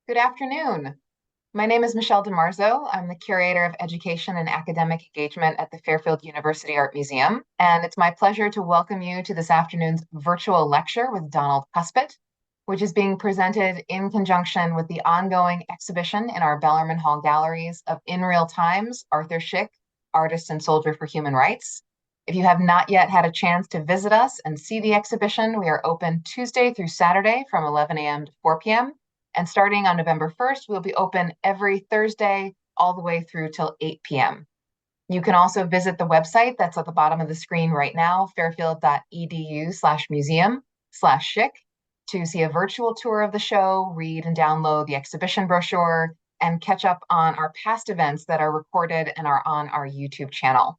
Good afternoon. My name is Michelle DiMarzo. I'm the Curator of Education and Academic Engagement at the Fairfield University Art Museum, and it's my pleasure to welcome you to this afternoon's virtual lecture with Donald Kuspit, which is being presented in conjunction with the ongoing exhibition in our Bellarmine Hall galleries of In Real Times, Arthur Szyk, Artist and Soldier for Human Rights. If you have not yet had a chance to visit us and see the exhibition, we are open Tuesday through Saturday from 11 a.m. to 4 p.m. And starting on November 1st, we'll be open every Thursday all the way through till 8 p.m. You can also visit the website that's at the bottom of the screen right now, fairfield.edu/museum/Szyk, to see a virtual tour of the show, read and download the exhibition brochure, and catch up on our past events that are recorded and are on our YouTube channel.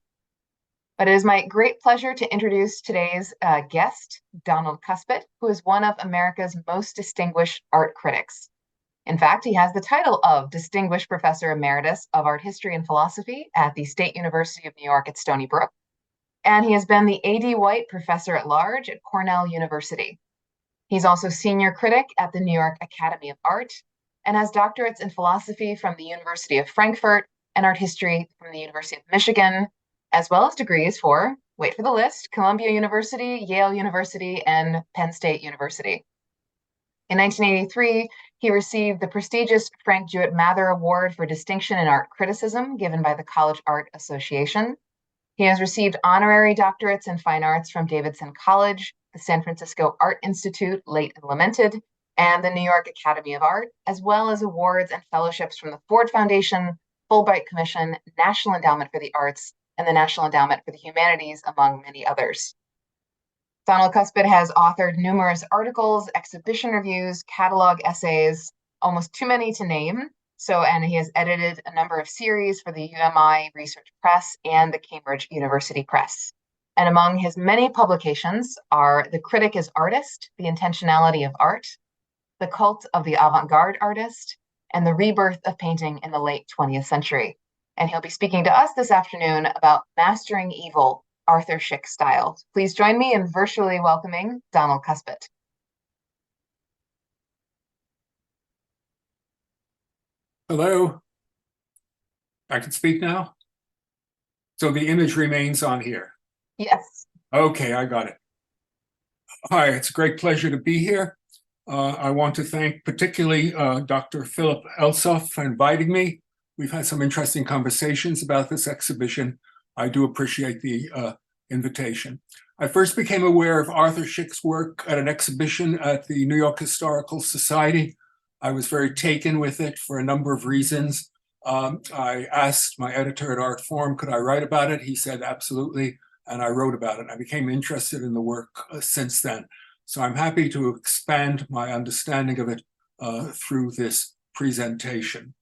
But it is my great pleasure to introduce today's guest, Donald Kuspit, who is one of America's most distinguished art critics. In fact, he has the title of Distinguished Professor Emeritus of Art History and Philosophy at the State University of New York at Stony Brook, and he has been the A.D. White Professor at Large at Cornell University. He's also senior critic at the New York Academy of Art and has doctorates in philosophy from the University of Frankfurt and art history from the University of Michigan, as well as degrees for, wait for the list, Columbia University, Yale University, and Penn State University. In 1983, he received the prestigious Frank Jewett Mather Award for Distinction in Art Criticism given by the College Art Association. He has received honorary doctorates in fine arts from Davidson College, the San Francisco Art Institute, late and lamented, and the New York Academy of Art, as well as awards and fellowships from the Ford Foundation, Fulbright Commission, National Endowment for the Arts, and the National Endowment for the Humanities, among many others. Donald Kuspit has authored numerous articles, exhibition reviews, catalog essays, almost too many to name. And he has edited a number of series for the UMI Research Press and the Cambridge University Press. And among his many publications are The Critic as Artist, The Intentionality of Art, The Cult of the Avant-Garde Artist, and The Rebirth of Painting in the Late 20th Century. And he'll be speaking to us this afternoon about Mastering Evil, Arthur Szyk style. Please join me in virtually welcoming Donald Kuspit. Hello. I can speak now? So the image remains on here? Yes. Okay, I got it. Hi, it's a great pleasure to be here. I want to thank particularly Dr. Philip Elsoff for inviting me. We've had some interesting conversations about this exhibition. I do appreciate the invitation. I first became aware of Arthur Szyk's work at an exhibition at the New York Historical Society. I was very taken with it for a number of reasons. I asked my editor at Art Forum, could I write about it? He said, absolutely, and I wrote about it. I became interested in the work since then. So I'm happy to expand my understanding of it through this presentation.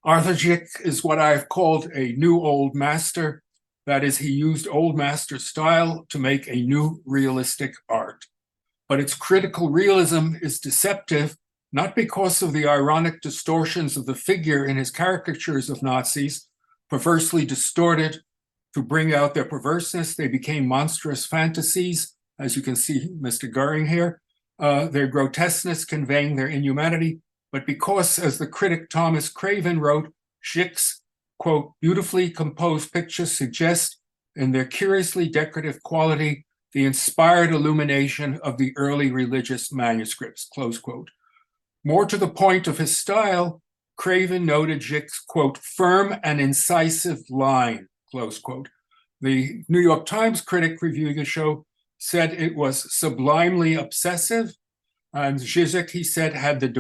Arthur Szyk is what I've called a new old master. That is, he used old master style to make a new realistic art. But its critical realism is deceptive, not because of the ironic distortions of the figure in his caricatures of Nazis, perversely distorted to bring out their perverseness. They became monstrous fantasies, as you can see Mr. Goering here, their grotesqueness conveying their inhumanity, but because, as the critic Thomas Craven wrote, Szyk's, quote, beautifully composed pictures suggest in their curiously decorative quality the inspired illumination of the early religious manuscripts, close quote. More to the point of his style, Craven noted Szyk's, quote, firm and incisive line, close quote. The New York Times critic reviewing the show said it was sublimely obsessive, and Szyk, he said, had the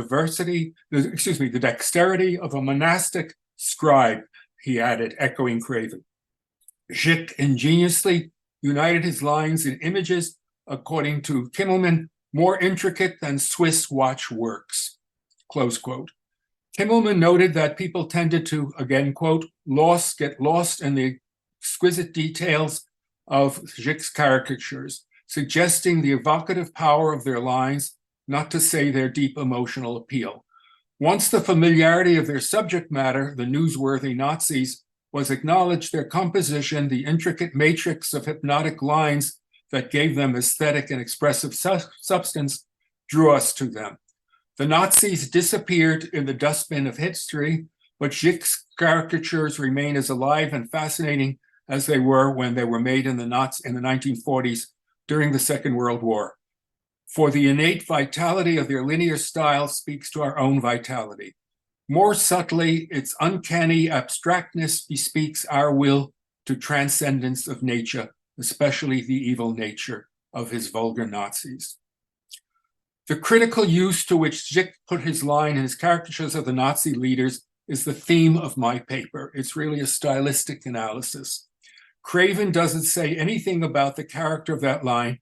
dexterity of a monastic scribe, he added, echoing Craven. Szyk ingeniously united his lines in images, according to Kimmelman, more intricate than Swiss watch works, close quote. Kimmelman noted that people tended to, again, quote, get lost in the exquisite details of Szyk's caricatures, suggesting the evocative power of their lines, not to say their deep emotional appeal. Once the familiarity of their subject matter, the newsworthy Nazis, was acknowledged, their composition, the intricate matrix of hypnotic lines that gave them aesthetic and expressive substance, drew us to them. The Nazis disappeared in the dustbin of history, but Szyk's caricatures remain as alive and fascinating as they were when they were made in the 1940s during the Second World War. For the innate vitality of their linear style speaks to our own vitality. More subtly, its uncanny abstractness bespeaks our will to transcendence of nature, especially the evil nature of his vulgar Nazis. The critical use to which Szyk put his line in his caricatures of the Nazi leaders is the theme of my paper. It's really a stylistic analysis. Craven doesn't say anything about the character of that line,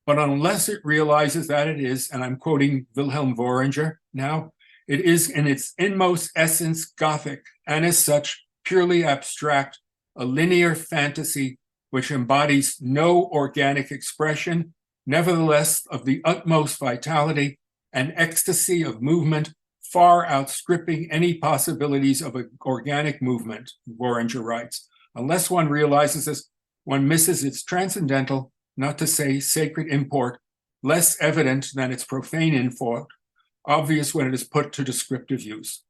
but unless it realizes that it is, and I'm quoting Wilhelm Voeringer now, it is in its inmost essence Gothic, and as such, purely abstract, a linear fantasy which embodies no organic expression, nevertheless of the utmost vitality and ecstasy of movement, far outstripping any possibilities of an organic movement, Voeringer writes. Unless one realizes this, one misses its transcendental, not to say sacred import, less evident than its profane import, obvious when it is put to descriptive use.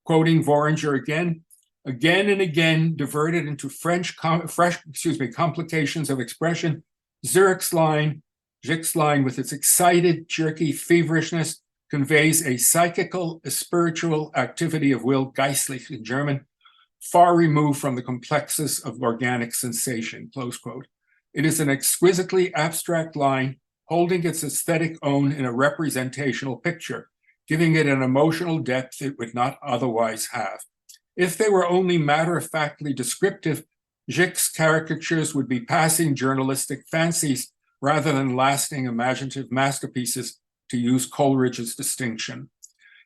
Quoting Voeringer again and again diverted into complications of expression, Szyk's line with its excited, jerky feverishness conveys a psychical, a spiritual activity of will, geistlich in German, far removed from the complexes of organic sensation, close quote. It is an exquisitely abstract line holding its aesthetic own in a representational picture, giving it an emotional depth it would not otherwise have. If they were only matter-of-factly descriptive, Szyk's caricatures would be passing journalistic fancies rather than lasting imaginative masterpieces, to use Coleridge's distinction.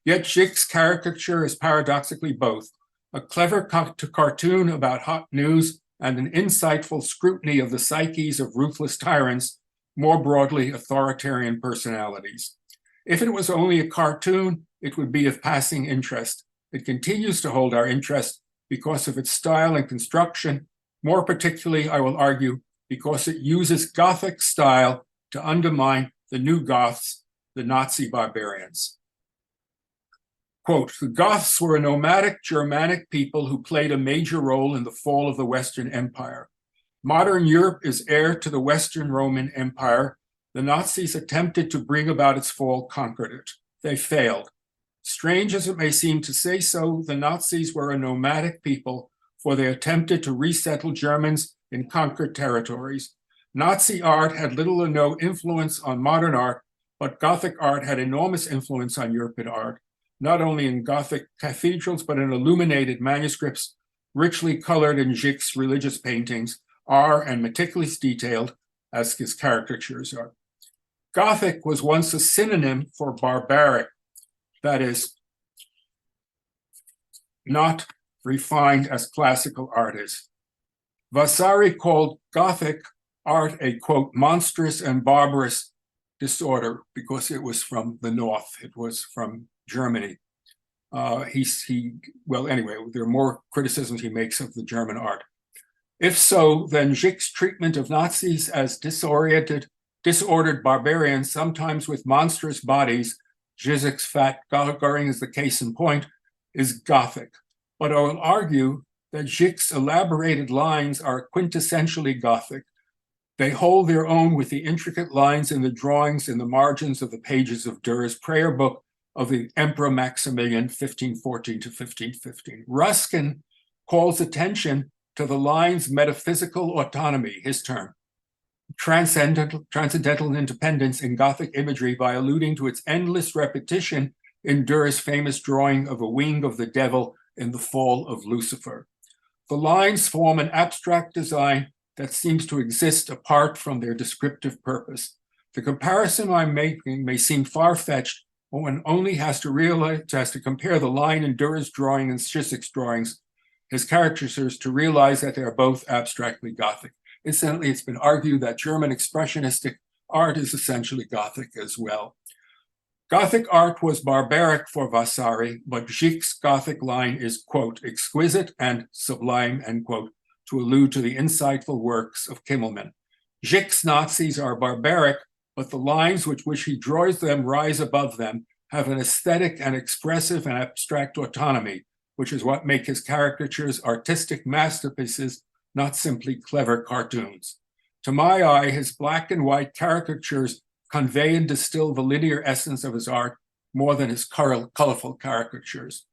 Yet Szyk's caricature is paradoxically both a clever cartoon about hot news and an insightful scrutiny of the psyches of ruthless tyrants, more broadly authoritarian personalities. If it was only a cartoon, it would be of passing interest. It continues to hold our interest because of its style and construction, more particularly, I will argue, because it uses Gothic style to undermine the new Goths, the Nazi barbarians. Quote, the Goths were a nomadic Germanic people who played a major role in the fall of the Western Empire. Modern Europe is heir to the Western Roman Empire. The Nazis attempted to bring about its fall, conquered it. They failed. Strange as it may seem to say so, the Nazis were a nomadic people, for they attempted to resettle Germans in conquered territories. Nazi art had little or no influence on modern art, but Gothic art had enormous influence on European art, not only in Gothic cathedrals, but in illuminated manuscripts, richly colored in Szyk's religious paintings, are and meticulously detailed as his caricatures are. Gothic was once a synonym for barbaric, that is, not refined as classical art is. Vasari called Gothic art a, quote, monstrous and barbarous disorder because it was from the north, it was from Germany. Well, anyway, there are more criticisms he makes of the German art. If so, then Szyk's treatment of Nazis as disordered barbarians, sometimes with monstrous bodies, Zizek's fat Göring is the case in point, is Gothic. But I will argue that Szyk's elaborated lines are quintessentially Gothic. They hold their own with the intricate lines in the drawings in the margins of the pages of Durer's prayer book of the Emperor Maximilian, 1514 to 1515. Ruskin calls attention to the line's metaphysical autonomy, his term, transcendental independence in Gothic imagery by alluding to its endless repetition in Durer's famous drawing of a wing of the devil in the fall of Lucifer. The lines form an abstract design that seems to exist apart from their descriptive purpose. The comparison I'm making may seem far-fetched, but one only has to compare the line in Durer's drawing and Zizek's drawings, his caricatures, to realize that they are both abstractly Gothic. Incidentally, it's been argued that German expressionistic art is essentially Gothic as well. Gothic art was barbaric for Vasari, but Szyk's Gothic line is, quote, exquisite and sublime, end quote, to allude to the insightful works of Kimmelman. Szyk's Nazis are barbaric, but the lines with which he draws them rise above them, have an aesthetic and expressive and abstract autonomy, which is what make his caricatures artistic masterpieces, not simply clever cartoons. To my eye, his black and white caricatures convey and distill the linear essence of his art more than his colorful caricatures.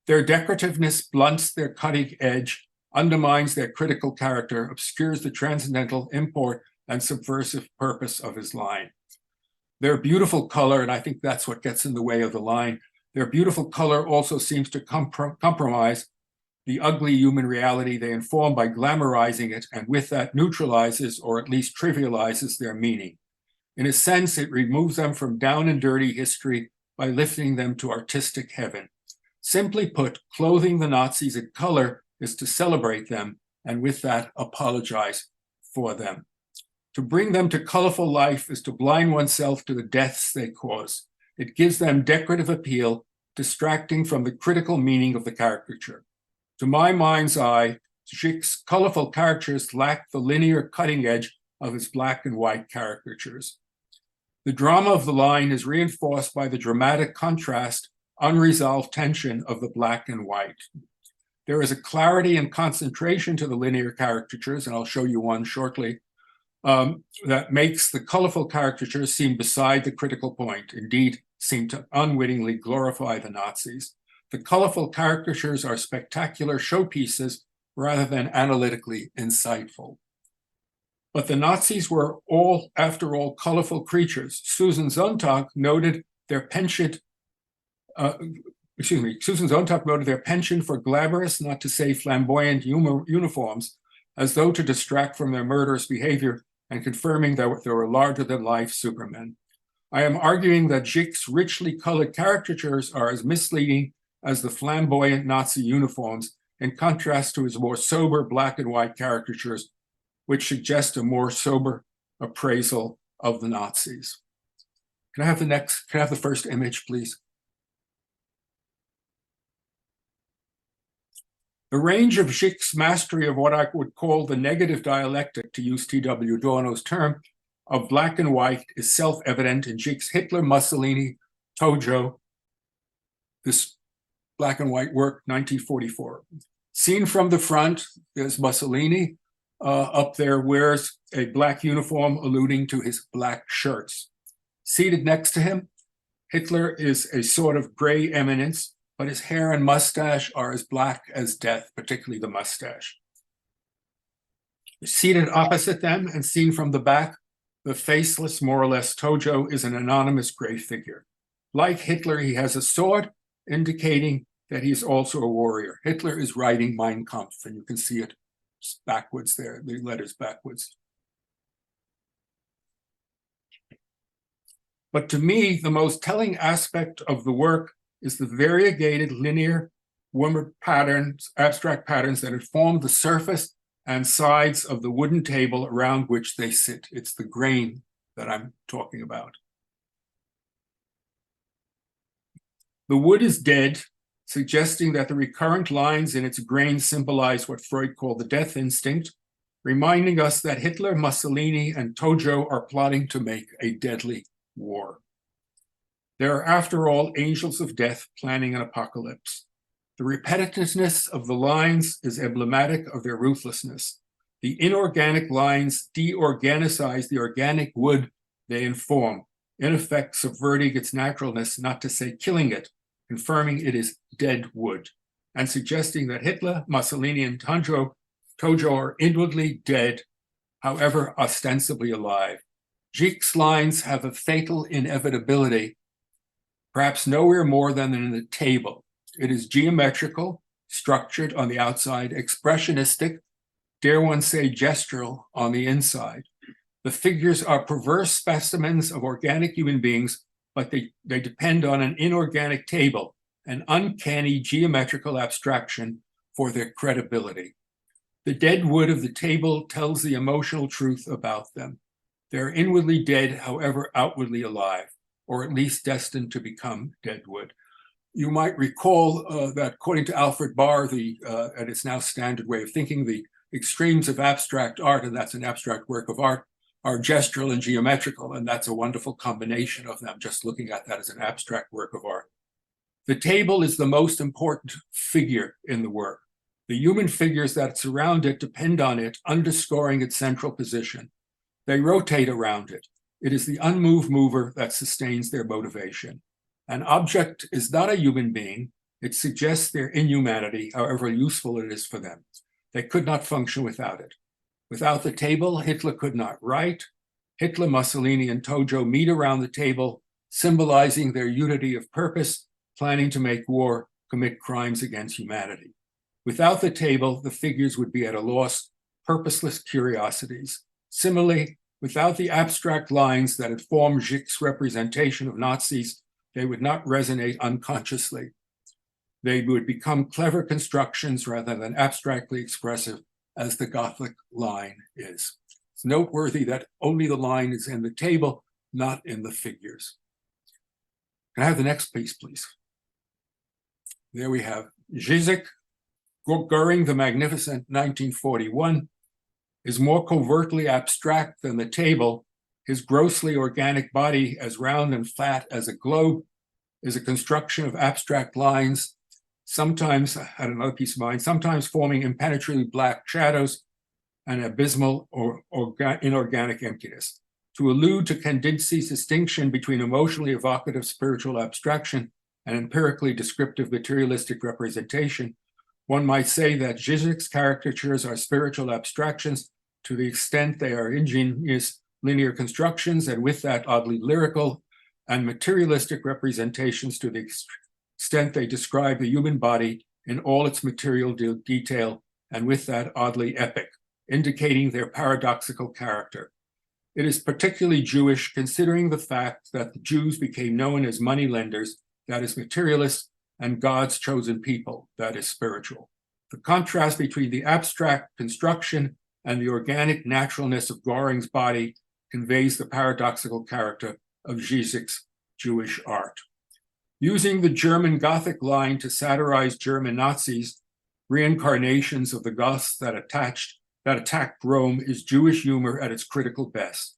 Their decorativeness blunts their cutting edge, undermines their critical character, obscures the transcendental import and subversive purpose of his line. Their beautiful color, and I think that's what gets in the way of the line, their beautiful color also seems to compromise the ugly human reality they inform by glamorizing it, and with that neutralizes or at least trivializes their meaning. In a sense, it removes them from down and dirty history by lifting them to artistic heaven. Simply put, clothing the Nazis in color is to celebrate them, and with that, apologize for them. To bring them to colorful life is to blind oneself to the deaths they cause. It gives them decorative appeal, distracting from the critical meaning of the caricature. To my mind's eye, Szyk's colorful caricatures lack the linear cutting edge of his black and white caricatures. The drama of the line is reinforced by the dramatic contrast, unresolved tension of the black and white. There is a clarity and concentration to the linear caricatures, and I'll show you one shortly, that makes the colorful caricatures seem beside the critical point, indeed, seem to unwittingly glorify the Nazis. The colorful caricatures are spectacular showpieces rather than analytically insightful. But the Nazis were all, after all, colorful creatures. Susan Sontag noted their penchant for glamorous, not to say flamboyant uniforms, as though to distract from their murderous behavior and confirming that they were larger-than-life supermen. I am arguing that Szyk's richly colored caricatures are as misleading as the flamboyant Nazi uniforms, in contrast to his more sober black and white caricatures, which suggest a more sober appraisal of the Nazis. Can I have the first image, please? The range of Szyk's mastery of what I would call the negative dialectic, to use T.W. Adorno's term, of black and white is self-evident in Szyk's Hitler, Mussolini, Tojo, this black and white work, 1944. Seen from the front, there's Mussolini up there, wears a black uniform alluding to his black shirts. Seated next to him, Hitler is a sort of gray eminence, but his hair and mustache are as black as death, particularly the mustache. Seated opposite them and seen from the back, the faceless, more or less Tojo is an anonymous gray figure. Like Hitler, he has a sword, indicating that he's also a warrior. Hitler is writing Mein Kampf, and you can see it backwards there, the letters backwards. But to me, the most telling aspect of the work is the variegated linear patterns, abstract patterns that inform the surface and sides of the wooden table around which they sit. It's the grain that I'm talking about. The wood is dead, suggesting that the recurrent lines in its grain symbolize what Freud called the death instinct, reminding us that Hitler, Mussolini, and Tojo are plotting to make a deadly war. They are, after all, angels of death planning an apocalypse. The repetitiveness of the lines is emblematic of their ruthlessness. The inorganic lines de-organicize the organic wood they inform, in effect subverting its naturalness, not to say killing it, confirming it is dead wood, and suggesting that Hitler, Mussolini, and Tojo are inwardly dead, however ostensibly alive. Szyk's lines have a fatal inevitability, perhaps nowhere more than in the table. It is geometrical, structured on the outside, expressionistic, dare one say gestural on the inside. The figures are perverse specimens of organic human beings, but they depend on an inorganic table, an uncanny geometrical abstraction for their credibility. The dead wood of the table tells the emotional truth about them. They're inwardly dead, however outwardly alive, or at least destined to become dead wood. You might recall that according to Alfred Barr, and its now standard way of thinking, the extremes of abstract art, and that's an abstract work of art, are gestural and geometrical, and that's a wonderful combination of them, just looking at that as an abstract work of art. The table is the most important figure in the work. The human figures that surround it depend on it, underscoring its central position. They rotate around it. It is the unmoved mover that sustains their motivation. An object is not a human being. It suggests their inhumanity, however useful it is for them. They could not function without it. Without the table, Hitler could not write. Hitler, Mussolini, and Tojo meet around the table, symbolizing their unity of purpose, planning to make war, commit crimes against humanity. Without the table, the figures would be at a loss, purposeless curiosities. Similarly, without the abstract lines that had formed Szyk's representation of Nazis, they would not resonate unconsciously. They would become clever constructions rather than abstractly expressive, as the Gothic line is. It's noteworthy that only the line is in the table, not in the figures. Can I have the next piece, please? There we have Szyk, Göring the Magnificent, 1941, is more covertly abstract than the table. His grossly organic body, as round and flat as a globe, is a construction of abstract lines, sometimes, I had another piece of mind, sometimes forming impenetrably black shadows and abysmal or inorganic emptiness. To allude to Kandinski's distinction between emotionally evocative spiritual abstraction and empirically descriptive materialistic representation, one might say that Zizek's caricatures are spiritual abstractions to the extent they are ingenious linear constructions, and with that oddly lyrical, and materialistic representations to the extent they describe the human body in all its material detail, and with that oddly epic, indicating their paradoxical character. It is particularly Jewish, considering the fact that the Jews became known as moneylenders, that is materialists, and God's chosen people, that is spiritual. The contrast between the abstract construction and the organic naturalness of Göring's body conveys the paradoxical character of Zizek's Jewish art. Using the German Gothic line to satirize German Nazis, reincarnations of the Goths that attacked Rome, is Jewish humor at its critical best.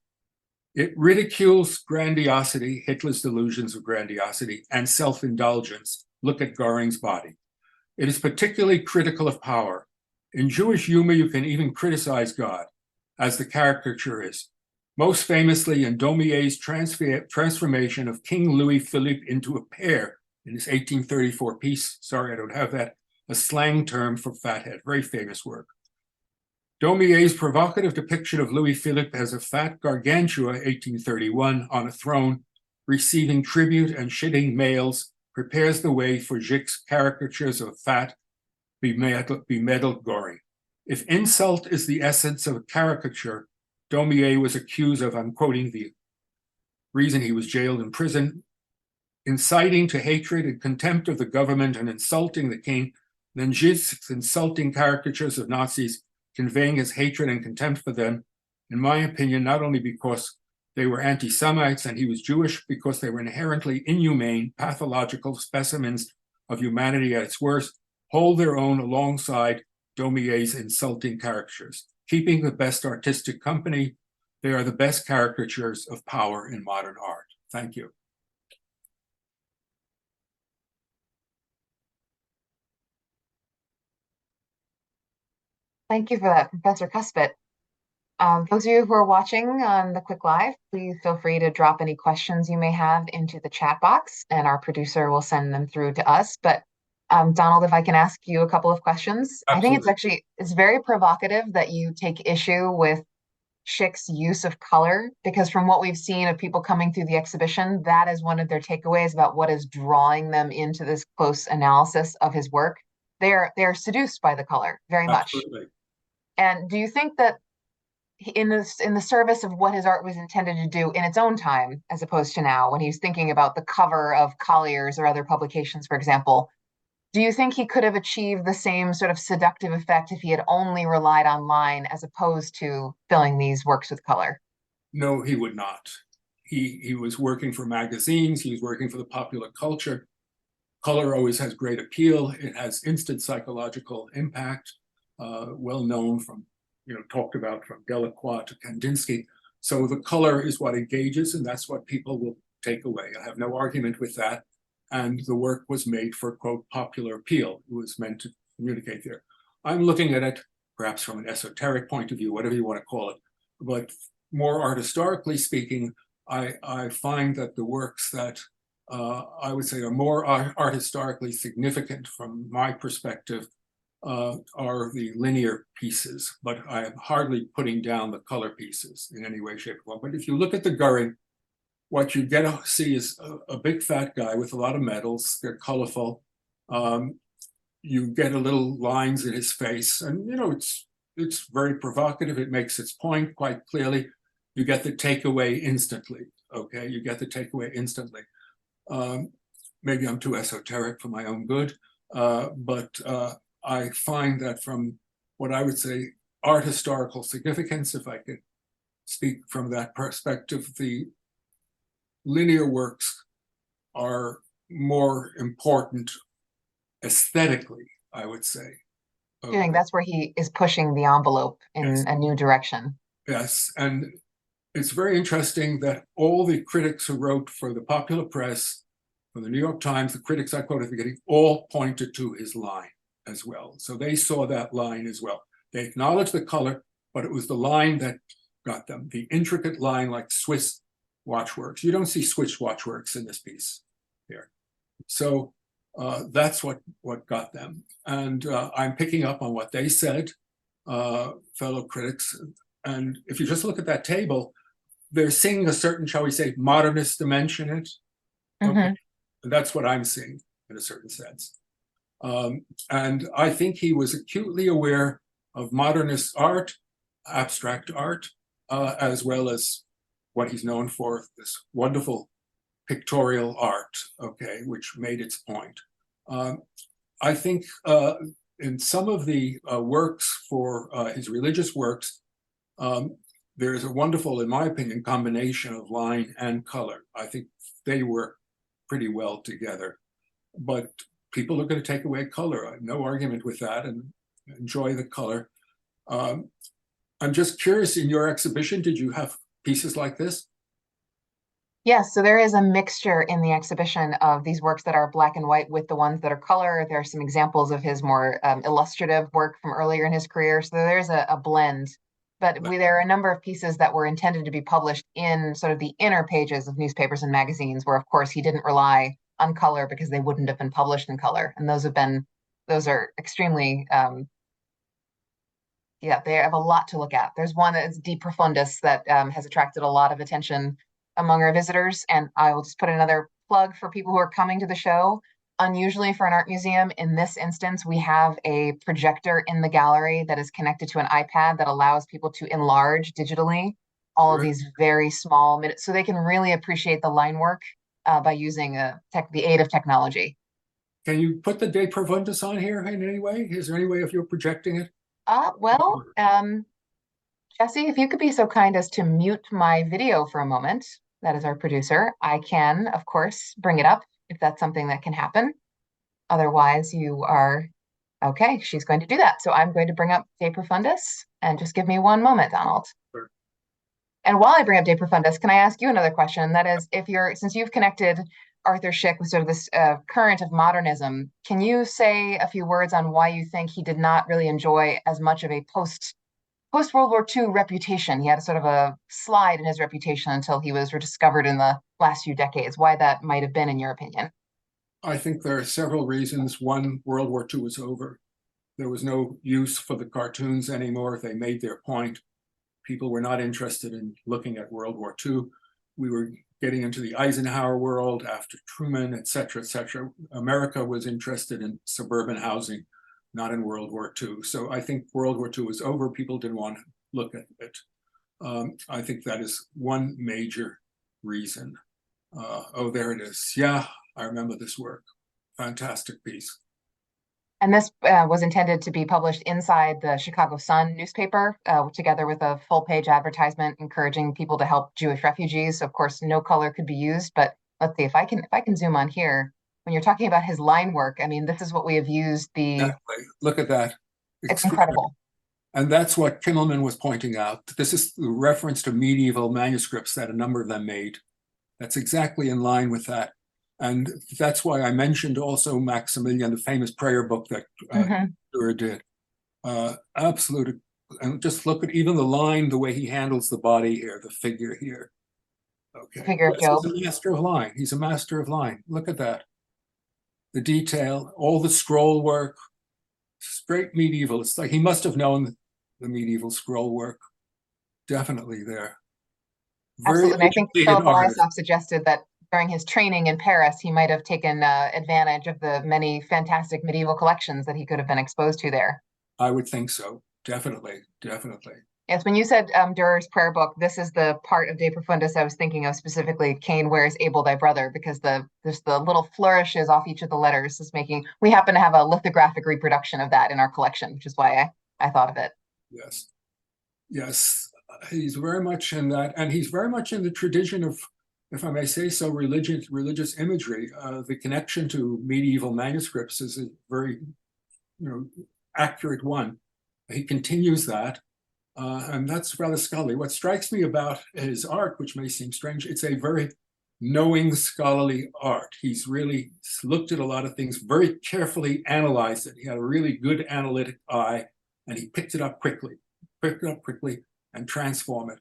It ridicules grandiosity, Hitler's delusions of grandiosity, and self-indulgence. Look at Göring's body. It is particularly critical of power. In Jewish humor, you can even criticize God, as the caricature is. Most famously in Daumier's transformation of King Louis Philippe into a pear in his 1834 piece, sorry I don't have that, a slang term for fathead, very famous work. Daumier's provocative depiction of Louis Philippe as a fat gargantua, 1831, on a throne, receiving tribute and shitting males, prepares the way for Szyk's caricatures of fat, bemedaled Göring. If insult is the essence of a caricature, Daumier was accused of, I'm quoting the reason he was jailed in prison, inciting to hatred and contempt of the government and insulting the king, then Szyk's insulting caricatures of Nazis conveying his hatred and contempt for them, in my opinion, not only because they were anti-Semites and he was Jewish, because they were inherently inhumane, pathological specimens of humanity at its worst, hold their own alongside Daumier's insulting caricatures. Keeping the best artistic company, they are the best caricatures of power in modern art. Thank you. Thank you for that, Professor Kuspit. Those of you who are watching on the Quick Live, please feel free to drop any questions you may have into the chat box, and our producer will send them through to us. But Donald, if I can ask you a couple of questions. Absolutely. I think it's very provocative that you take issue with Szyk's use of color, because from what we've seen of people coming through the exhibition, that is one of their takeaways about what is drawing them into this close analysis of his work. They're seduced by the color very much. Absolutely. And do you think that in the service of what his art was intended to do in its own time, as opposed to now, when he's thinking about the cover of Collier's or other publications, for example, do you think he could have achieved the same sort of seductive effect if he had only relied on line as opposed to filling these works with color? No, he would not. He was working for magazines. He was working for the popular culture. Color always has great appeal. It has instant psychological impact, well known from, talked about from Delacroix to Kandinsky. So the color is what engages, and that's what people will take away. I have no argument with that. And the work was made for, quote, popular appeal. It was meant to communicate there. I'm looking at it perhaps from an esoteric point of view, whatever you want to call it. But more art historically speaking, I find that the works that I would say are more art historically significant from my perspective are the linear pieces, but I am hardly putting down the color pieces in any way, shape, or form. But if you look at the Goering, what you get to see is a big fat guy with a lot of medals. They're colorful. You get a little lines in his face, and you know it's very provocative. It makes its point quite clearly. You get the takeaway instantly. Okay, you get the takeaway instantly. Maybe I'm too esoteric for my own good, but I find that from what I would say art historical significance, if I could speak from that perspective, the linear works are more important aesthetically, I would say. I think that's where he is pushing the envelope in Yes. a new direction. Yes, and it's very interesting that all the critics who wrote for the popular press, for the New York Times, the critics I quoted at the beginning, all pointed to his line as well. So they saw that line as well. They acknowledged the color, but it was the line that got them, the intricate line like Swiss watchworks. You don't see Swiss watchworks in this piece here. So that's what got them. And I'm picking up on what they said, fellow critics. And if you just look at that table, they're seeing a certain, shall we say, modernist dimension in it. Okay. And that's what I'm seeing in a certain sense. And I think he was acutely aware of modernist art, abstract art, as well as what he's known for, this wonderful pictorial art, okay, which made its point. I think in some of the works for his religious works, there's a wonderful, in my opinion, combination of line and color. I think they work pretty well together. But people are going to take away color. I have no argument with that and enjoy the color. I'm just curious, in your exhibition, did you have pieces like this? Yes, so there is a mixture in the exhibition of these works that are black and white with the ones that are color. There are some examples of his more illustrative work from earlier in his career. So there's a blend. But there are a number of pieces that were intended to be published in sort of the inner pages of newspapers and magazines, where, of course, he didn't rely on color because they wouldn't have been published in color. And those are extremely, yeah, they have a lot to look at. There's one that's De Profundis that has attracted a lot of attention among our visitors. And I will just put another plug for people who are coming to the show. Unusually for an art museum, in this instance, we have a projector in the gallery that is connected to an iPad that allows people to enlarge digitally all of these very small minutes, so they can really appreciate the line work by using the aid of technology. Can you put the De Profundis on here in any way? Is there any way of you projecting it? Well, Jesse, if you could be so kind as to mute my video for a moment, that is our producer, I can, of course, bring it up if that's something that can happen. Otherwise, you are okay. She's going to do that. So I'm going to bring up De Profundis, and just give me one moment, Donald. Sure. And while I bring up De Profundis, can I ask you another question? That is, since you've connected Arthur Szyk with sort of this current of modernism, can you say a few words on why you think he did not really enjoy as much of a post World War II reputation? He had a sort of a slide in his reputation until he was rediscovered in the last few decades. Why that might have been, in your opinion? I think there are several reasons. One, World War II was over. There was no use for the cartoons anymore. They made their point. People were not interested in looking at World War II. We were getting into the Eisenhower world after Truman, et cetera, et cetera. America was interested in suburban housing, not in World War II. So I think World War II was over. People didn't want to look at it. I think that is one major reason. Oh, there it is. Yeah, I remember this work. Fantastic piece. And this was intended to be published inside the Chicago Sun newspaper, together with a full-page advertisement encouraging people to help Jewish refugees. So of course, no color could be used. But let's see if I can zoom on here. When you're talking about his line work, I mean, this is what we have used. Exactly. Look at that. It's incredible. And that's what Kimmelman was pointing out. This is the reference to medieval manuscripts that a number of them made. That's exactly in line with that. And that's why I mentioned also Maximilian, the famous prayer book that Dürer did. Absolute, and just look at even the line, the way he handles the body here, the figure here. Okay, Figure of yes, Job. he's a master of line. He's a master of line. Look at that. The detail, all the scroll work, straight medieval. It's like he must have known the medieval scroll work. Definitely there. Very Absolutely. And I think educated Philip artist. Alysov suggested that during his training in Paris, he might have taken advantage of the many fantastic medieval collections that he could have been exposed to there. I would think so. Definitely, definitely. Yes, when you said Durer's prayer book, this is the part of De Profundis I was thinking of specifically. Cain, where is Abel thy brother? Because there's the little flourishes off each of the letters is making. We happen to have a lithographic reproduction of that in our collection, which is why I thought of it. Yes, yes, he's very much in that, and he's very much in the tradition of, if I may say so, religious imagery. The connection to medieval manuscripts is a very, accurate one. He continues that. And that's rather scholarly. What strikes me about his art, which may seem strange, it's a very knowing scholarly art. He's really looked at a lot of things, very carefully analyzed it. He had a really good analytic eye, and he picked it up quickly and transformed it.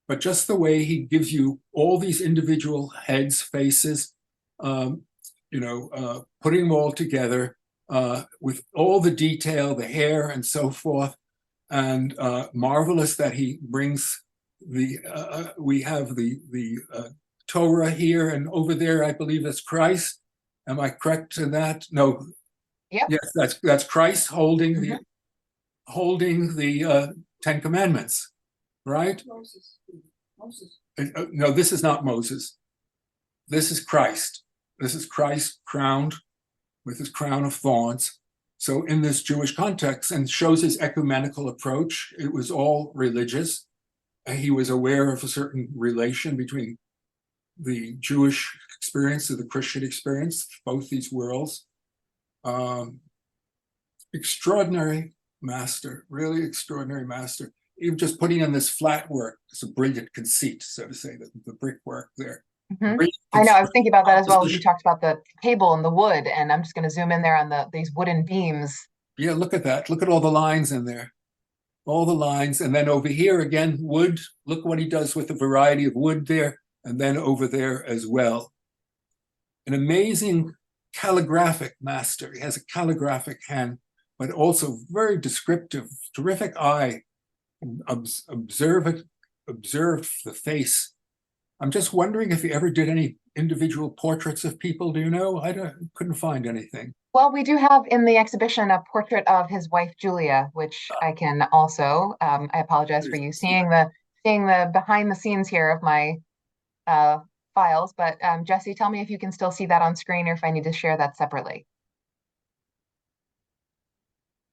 But just the way he gives you all these individual heads, faces, putting them all together with all the detail, the hair and so forth, and marvelous that he brings we have the Torah here, and over there I believe that's Christ. Am I correct in that? No. Yep. Yes, that's Christ holding the Ten Commandments, right? Moses. No, this is not Moses. This is Christ. This is Christ crowned with his crown of thorns. So in this Jewish context, and shows his ecumenical approach, it was all religious. He was aware of a certain relation between the Jewish experience and the Christian experience, both these worlds. Extraordinary master, really extraordinary master. Even just putting in this flat work, it's a brilliant conceit, so to say, the brickwork there. I know, I was thinking about that as well as you talked about the table and the wood, and I'm just going to zoom in there on these wooden beams. Yeah, look at that. Look at all the lines in there. All the lines. And then over here again, wood. Look what he does with the variety of wood there, and then over there as well. An amazing calligraphic master. He has a calligraphic hand, but also very descriptive, terrific eye. Observe the face. I'm just wondering if he ever did any individual portraits of people. Do you know? Couldn't find anything. Well, we do have in the exhibition a portrait of his wife Julia, which I can also. I apologize for you seeing the behind the scenes here of my files, but Jesse, tell me if you can still see that on screen or if I need to share that separately.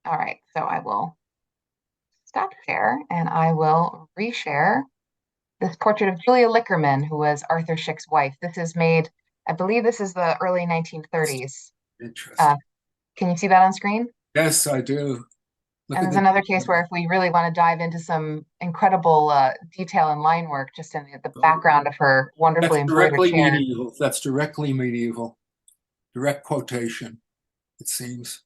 All right, so I will stop share and I will reshare this portrait of Julia Lickerman, who was Arthur Szyk's wife. This is made, I believe this is the early 1930s. Interesting. Can you see that on screen? Yes, I do. And there's another case where if we really want to dive into some incredible detail and line work, just in the background of her wonderfully embroidered chair. Medieval. That's directly medieval. Direct quotation, it seems.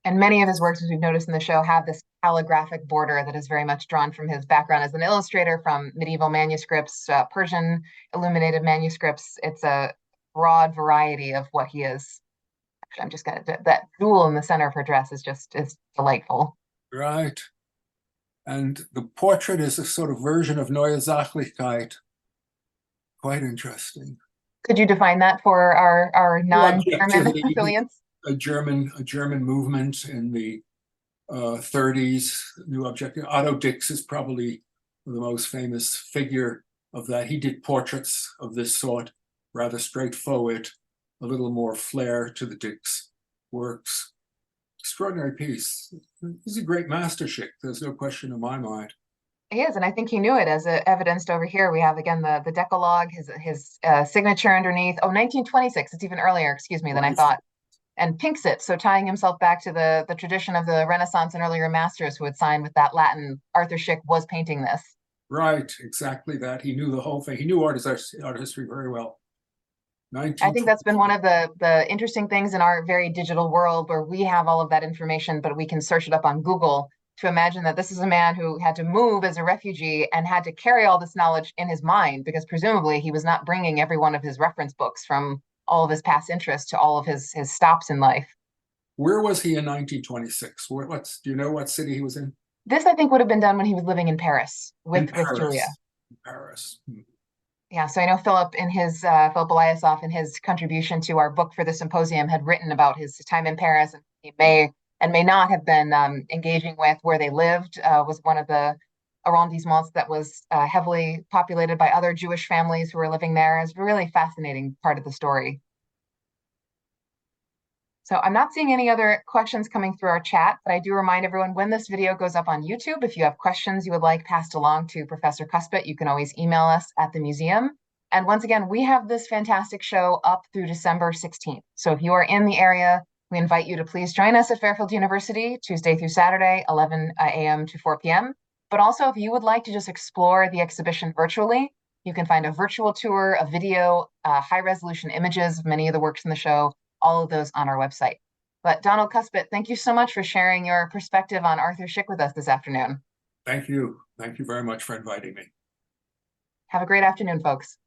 And many of his works, as we've noticed in the show, have this calligraphic border that is very much drawn from his background as an illustrator, from medieval manuscripts, Persian illuminated manuscripts. It's a broad variety of what he is. Actually, I'm just gonna, that jewel in the center of her dress is delightful. Right. And the portrait is a sort of version of Neue Sachlichkeit. Quite interesting. Could you define that for our non-German affiliates? A German movement in the 30s, new objective. Otto Dix is probably the most famous figure of that. He did portraits of this sort, rather straightforward, a little more flair to the Dix works. Extraordinary piece. He's a great master, Szyk. There's no question in my mind. He is, and I think he knew it, as evidenced over here. We have again the Decalogue, his signature underneath. Oh, 1926. It's even earlier, excuse me, than I thought. and pinks it, so tying himself back to the tradition of the Renaissance and earlier masters who had signed with that Latin. Arthur Szyk was painting this. Right, exactly that. He knew the whole thing. He knew art history very well. I think that's been 1920. one of the interesting things in our very digital world where we have all of that information, but we can search it up on Google. To imagine that this is a man who had to move as a refugee and had to carry all this knowledge in his mind, because presumably he was not bringing every one of his reference books from all of his past interests to all of his stops in life. Where was he in 1926? Do you know what city he was in? This, I think, would have been done when he was living in Paris In with Julia. Paris. In Paris. Yeah, so I know Philip in his Philip Eliasov in his contribution to our book for the symposium had written about his time in Paris, and he may and may not have been engaging with where they lived. Was one of the arrondissements that was heavily populated by other Jewish families who were living there. Is a really fascinating part of the story. So I'm not seeing any other questions coming through our chat, but I do remind everyone when this video goes up on YouTube, if you have questions you would like passed along to Professor Kuspit, you can always email us at the museum. And once again, we have this fantastic show up through December 16th. So if you are in the area, we invite you to please join us at Fairfield University, Tuesday through Saturday, 11 a.m. to 4 p.m. But also, if you would like to just explore the exhibition virtually, you can find a virtual tour, a video, high-resolution images of many of the works in the show, all of those on our website. But Donald Kuspit, thank you so much for sharing your perspective on Arthur Szyk with us this afternoon. Thank you. Thank you very much for inviting me. Have a great afternoon, folks.